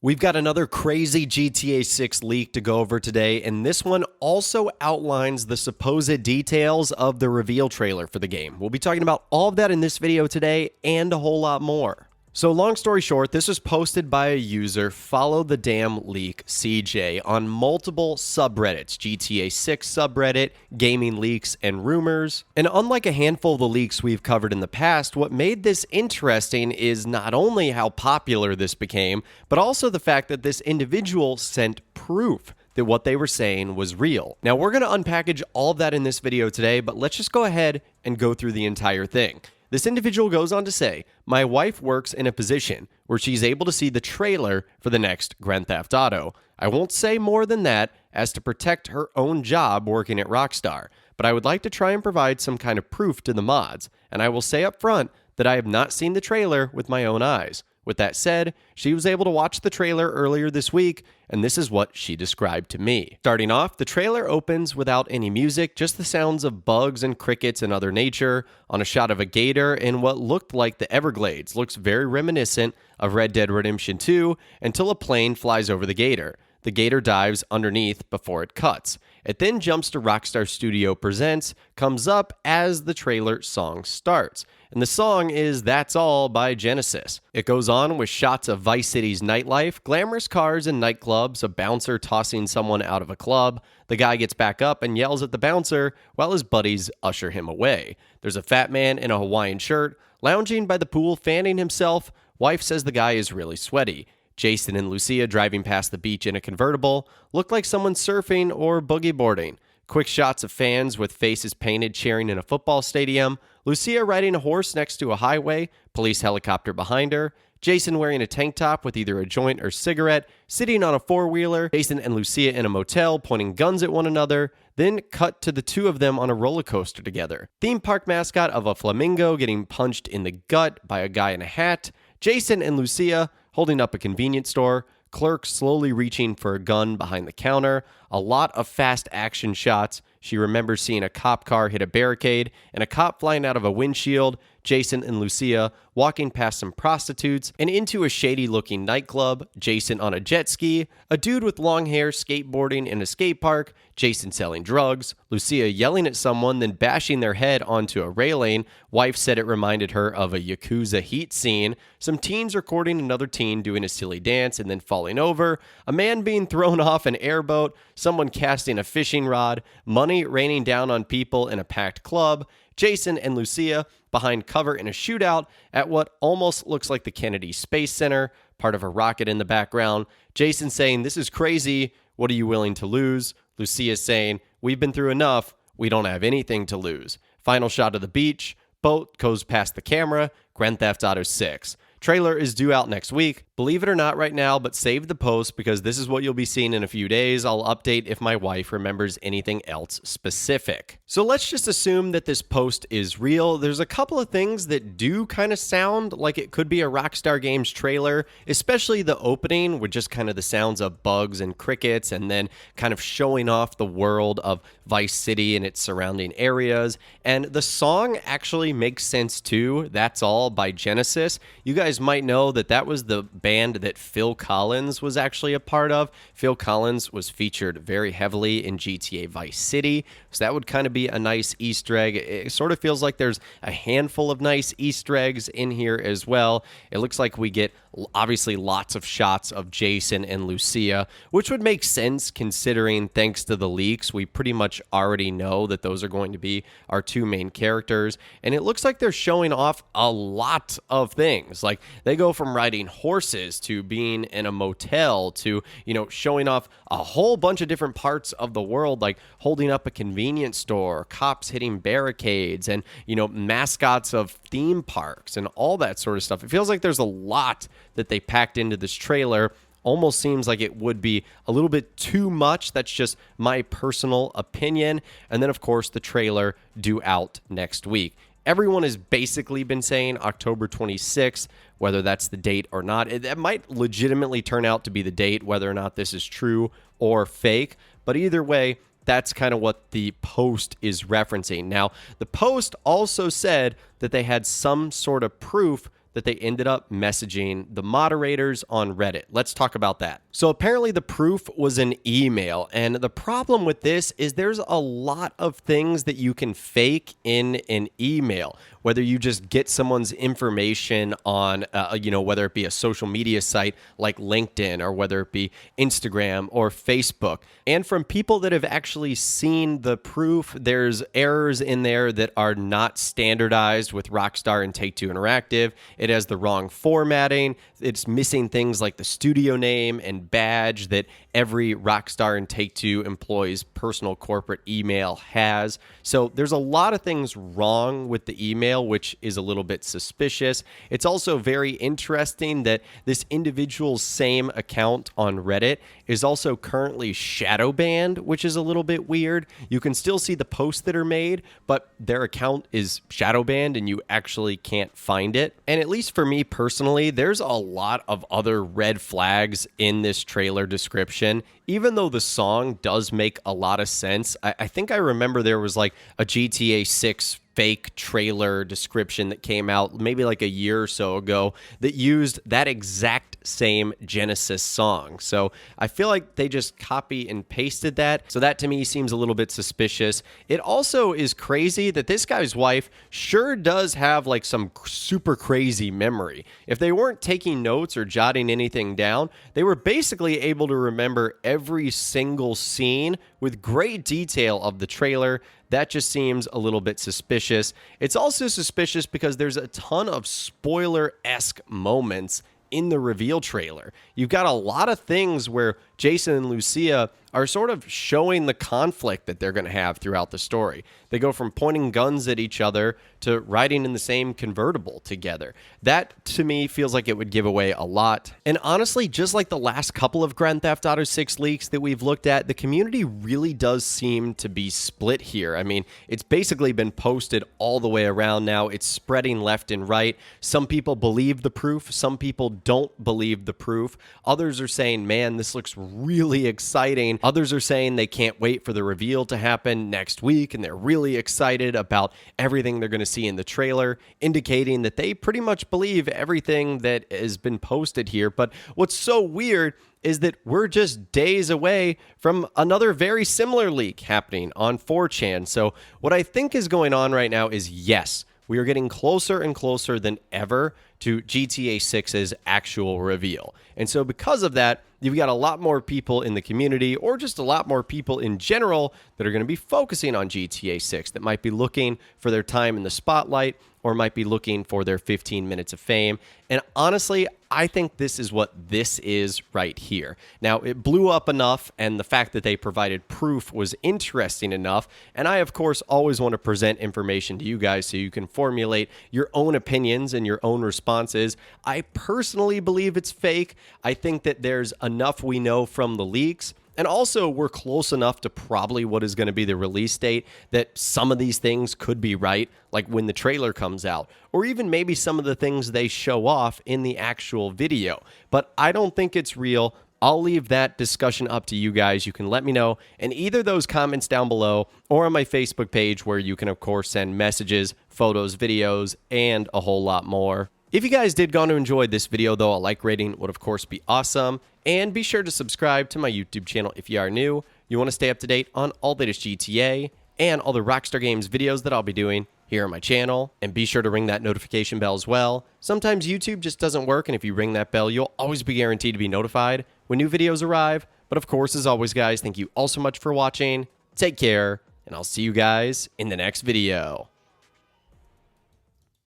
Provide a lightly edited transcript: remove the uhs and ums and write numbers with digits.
We've got another crazy GTA 6 leak to go over today, and this one also outlines the supposed details of the reveal trailer for the game. We'll be talking about all of that in this video today and a whole lot more. So long story short, this was posted by a user, Follow the Damn Leak CJ, on multiple subreddits, GTA 6 subreddit, gaming leaks, and rumors. And unlike a handful of the leaks we've covered in the past, what made this interesting is not only how popular this became, but also the fact that this individual sent proof that what they were saying was real. Now, we're going to unpackage all of that in this video today, but let's just go ahead and go through the entire thing. This individual goes on to say, my wife works in a position where she's able to see the trailer for the next Grand Theft Auto. I won't say more than that as to protect her own job working at Rockstar, but I would like to try and provide some kind of proof to the mods, and I will say up front that I have not seen the trailer with my own eyes. With that said, she was able to watch the trailer earlier this week, and this is what she described to me. Starting off, the trailer opens without any music, just the sounds of bugs and crickets and other nature, on a shot of a gator in what looked like the Everglades. Looks very reminiscent of Red Dead Redemption 2, until a plane flies over the gator. The gator dives underneath before it cuts. It then jumps to Rockstar Studio Presents, comes up as the trailer song starts. And the song is That's All by Genesis. It goes on with shots of Vice City's nightlife, glamorous cars and nightclubs, a bouncer tossing someone out of a club. The guy gets back up and yells at the bouncer while his buddies usher him away. There's a fat man in a Hawaiian shirt, lounging by the pool, fanning himself. Wife says the guy is really sweaty. Jason and Lucia driving past the beach in a convertible look like someone surfing or boogie boarding. Quick shots of fans with faces painted cheering in a football stadium. Lucia riding a horse next to a highway, police helicopter behind her. Jason wearing a tank top with either a joint or cigarette, sitting on a four-wheeler. Jason and Lucia in a motel, pointing guns at one another. Then cut to the two of them on a roller coaster together. Theme park mascot of a flamingo getting punched in the gut by a guy in a hat. Jason and Lucia holding up a convenience store. Clerk slowly reaching for a gun behind the counter. A lot of fast action shots. She remembers seeing a cop car hit a barricade and a cop flying out of a windshield. Jason and Lucia walking past some prostitutes and into a shady-looking nightclub. Jason on a jet ski. A dude with long hair skateboarding in a skate park. Jason selling drugs. Lucia yelling at someone, then bashing their head onto a railing. Wife said it reminded her of a Yakuza Heat scene. Some teens recording another teen doing a silly dance and then falling over. A man being thrown off an airboat. Someone casting a fishing rod. Money raining down on people in a packed club. Jason and Lucia behind cover in a shootout at what almost looks like the Kennedy Space Center, part of a rocket in the background. Jason saying, this is crazy, what are you willing to lose? Lucia saying, we've been through enough, we don't have anything to lose. Final shot of the beach, boat goes past the camera, Grand Theft Auto 6. Trailer is due out next week. Believe it or not right now, but save the post because this is what you'll be seeing in a few days. I'll update if my wife remembers anything else specific. So let's just assume that this post is real. There's a couple of things that do kind of sound like it could be a Rockstar Games trailer, especially the opening with just kind of the sounds of bugs and crickets and then kind of showing off the world of Vice City and its surrounding areas. And the song actually makes sense too. That's All by Genesis. You guys might know that that was the band that Phil Collins was actually a part of. Phil Collins was featured very heavily in GTA Vice City, so that would kind of be a nice Easter egg. It sort of feels like there's a handful of nice Easter eggs in here as well. It looks like we get obviously lots of shots of Jason and Lucia, which would make sense considering, thanks to the leaks, we pretty much already know that those are going to be our two main characters. And it looks like they're showing off a lot of things. Like they go from riding horses to being in a motel to, showing off a whole bunch of different parts of the world, like holding up a convenience store, cops hitting barricades, and, mascots of theme parks and all that sort of stuff. It feels like there's a lot that they packed into this trailer. Almost seems like it would be a little bit too much. That's just my personal opinion. And then, of course, the trailer due out next week. Everyone has basically been saying October 26th, whether that's the date or not. It might legitimately turn out to be the date, whether or not this is true or fake. But either way, that's kind of what the post is referencing. Now, the post also said that they had some sort of proof that they ended up messaging the moderators on Reddit. Let's talk about that. So apparently the proof was an email, and the problem with this is there's a lot of things that you can fake in an email. Whether you just get someone's information on, whether it be a social media site like LinkedIn, or whether it be Instagram or Facebook. And from people that have actually seen the proof, there's errors in there that are not standardized with Rockstar and Take-Two Interactive. It has the wrong formatting. It's missing things like the studio name and badge that every Rockstar and Take-Two employee's personal corporate email has. So there's a lot of things wrong with the email, which is a little bit suspicious. It's also very interesting that this individual's same account on Reddit is also currently shadow banned, which is a little bit weird. You can still see the posts that are made, but their account is shadow banned and you actually can't find it. And at least for me personally, there's a lot of other red flags in this trailer description. Even though the song does make a lot of sense, I think I remember there was like a GTA 6 fake trailer description that came out maybe like a year or so ago that used that exact same Genesis song. So I feel like they just copy and pasted that. So that to me seems a little bit suspicious. It also is crazy that this guy's wife sure does have like some super crazy memory. If they weren't taking notes or jotting anything down, they were basically able to remember every single scene with great detail of the trailer. That just seems a little bit suspicious. It's also suspicious because there's a ton of spoiler-esque moments in the reveal trailer. You've got a lot of things where Jason and Lucia are sort of showing the conflict that they're going to have throughout the story. They go from pointing guns at each other to riding in the same convertible together. That, to me, feels like it would give away a lot. And honestly, just like the last couple of Grand Theft Auto 6 leaks that we've looked at, the community really does seem to be split here. I mean, it's basically been posted all the way around now. It's spreading left and right. Some people believe the proof. Some people don't believe the proof. Others are saying, man, this looks really exciting. Others are saying they can't wait for the reveal to happen next week, and they're really excited about everything they're going to see in the trailer, indicating that they pretty much believe everything that has been posted here. But what's so weird is that we're just days away from another very similar leak happening on 4chan. So what I think is going on right now is, yes, we are getting closer and closer than ever to GTA 6's actual reveal. And so because of that, you've got a lot more people in the community, or just a lot more people in general, that are going to be focusing on GTA 6, that might be looking for their time in the spotlight, or might be looking for their 15 minutes of fame. And honestly, I think this is what this is right here. Now, it blew up enough, and the fact that they provided proof was interesting enough. And I, of course, always want to present information to you guys so you can formulate your own opinions and your own responses. I personally believe it's fake. I think that there's enough we know from the leaks. And also, we're close enough to probably what is going to be the release date that some of these things could be right, like when the trailer comes out, or even maybe some of the things they show off in the actual video. But I don't think it's real. I'll leave that discussion up to you guys. You can let me know in either those comments down below or on my Facebook page, where you can, of course, send messages, photos, videos, and a whole lot more. If you guys did go on to enjoy this video, though, a like rating would, of course, be awesome. And be sure to subscribe to my YouTube channel if you are new. You want to stay up to date on all the latest GTA and all the Rockstar Games videos that I'll be doing here on my channel. And be sure to ring that notification bell as well. Sometimes YouTube just doesn't work, and if you ring that bell, you'll always be guaranteed to be notified when new videos arrive. But of course, as always, guys, thank you all so much for watching. Take care, and I'll see you guys in the next video.